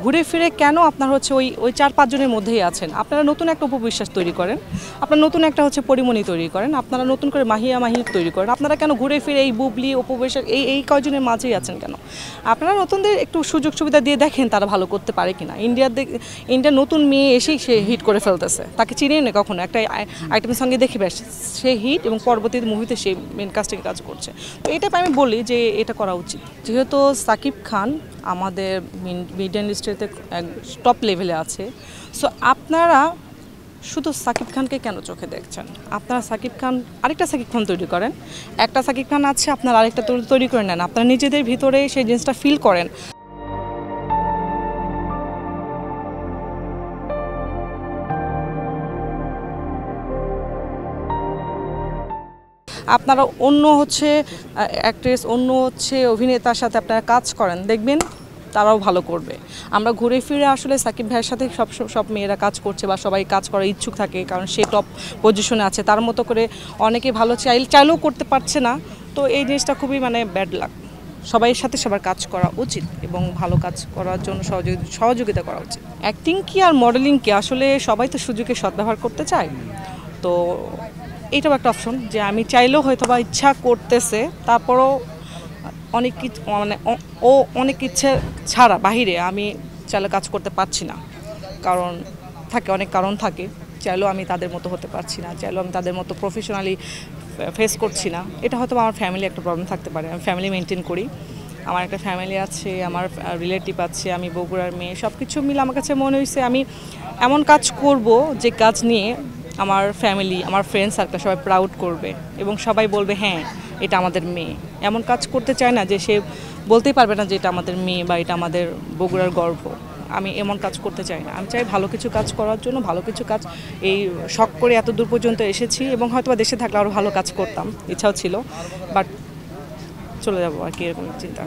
ঘুরে ফিরে কেন আপনার হচ্ছে ওই ওই 4-5 জনের মধ্যেই আছেন? আপনারা নতুন একটা উপবিশ্বাস তৈরি করেন, আপনারা নতুন একটা হচ্ছে পরিমণি তৈরি করেন, আপনারা নতুন করে মাহিয়া মাহির তৈরি করেন। আপনারা কেন ঘুরে ফিরে এই বুবলি উপবিশ্বাস এই কয়জনের মাঝেই আছেন কেন? আপনারা নতুনদের একটু সুযোগ সুবিধা দিয়ে দেখেন তারা ভালো করতে পারে কিনা। ইন্ডিয়ার নতুন মেয়ে এসেই সে হিট করে ফেলতেছে, তাকে চিনেই না কখনো, একটা আইটেমের সঙ্গে দেখে বেশ সে হিট এবং পরবর্তী মুভিতে সে মেন কাস্টিংয়ে কাজ করছে। তো এটা আমি বলি যে এটা করা উচিত। যেহেতু সাকিব খান আমাদের মিডিয়া ইন্ডাস্ট্রিতে টপ লেভেলে আছে, সো আপনারা শুধু সাকিব খানকে কেন চোখে দেখছেন? আপনারা সাকিব খান আরেকটা সাকিব খান তৈরি করেন, একটা সাকিব খান আছে আপনারা আরেকটা তৈরি করে নেন, আপনারা নিজেদের ভিতরে সেই জিনিসটা ফিল করেন। আপনারা অন্য হচ্ছে অ্যাক্ট্রেস, অন্য হচ্ছে অভিনেতার সাথে আপনারা কাজ করেন, দেখবেন তারাও ভালো করবে। আমরা ঘুরে ফিরে আসলে সাকিব ভাইয়ের সাথে সব মেয়েরা কাজ করছে বা সবাই কাজ করার ইচ্ছুক থাকে, কারণ সে টপ পজিশনে আছে, তার মতো করে অনেকে ভালো চাইলেও করতে পারছে না। তো এই জিনিসটা খুবই মানে ব্যাড লাগ। সবাইয়ের সাথে সবার কাজ করা উচিত এবং ভালো কাজ করার জন্য সহযোগিতা করা উচিত। অ্যাক্টিং কি আর মডেলিং কি, আসলে সবাই তো সুযোগে সদ্ব্যবহার করতে চায়। তো এটাও একটা অপশন যে আমি চাইলেও হয়তো বা ইচ্ছা করতেছে, তারপরও অনেক কিছু মানে অনেক ইচ্ছে ছাড়া বাহিরে আমি চাইলে কাজ করতে পারছি না, কারণ অনেক কারণ থাকে। চাইলেও আমি তাদের মতো হতে পারছি না, চাইলেও আমি তাদের মতো প্রফেশনালি ফেস করছি না। এটা হয়তো আমার ফ্যামিলি একটা প্রবলেম থাকতে পারে। আমি ফ্যামিলি মেনটেন করি, আমার একটা ফ্যামিলি আছে, আমার রিলেটিভ আছে, আমি বগুড়ার মেয়ে, সব কিছু মিলে আমার কাছে মনে হয়েছে আমি এমন কাজ করব যে কাজ নিয়ে আমার ফ্যামিলি, আমার ফ্রেন্ড সার্কেল সবাই প্রাউড করবে এবং সবাই বলবে হ্যাঁ এটা আমাদের মেয়ে। এমন কাজ করতে চায় না যে সে বলতেই পারবে না যে এটা আমাদের মেয়ে বা এটা আমাদের বগুড়ার গর্ব। আমি এমন কাজ করতে চাই না। আমি চাই ভালো কিছু কাজ করার জন্য, ভালো কিছু কাজ এই শখ করে এত দূর পর্যন্ত এসেছি এবং হয়তো বা দেশে থাকলে আরও ভালো কাজ করতাম, ইচ্ছাও ছিল, বাট চলে যাবো আর কি, এরকম চিন্তা।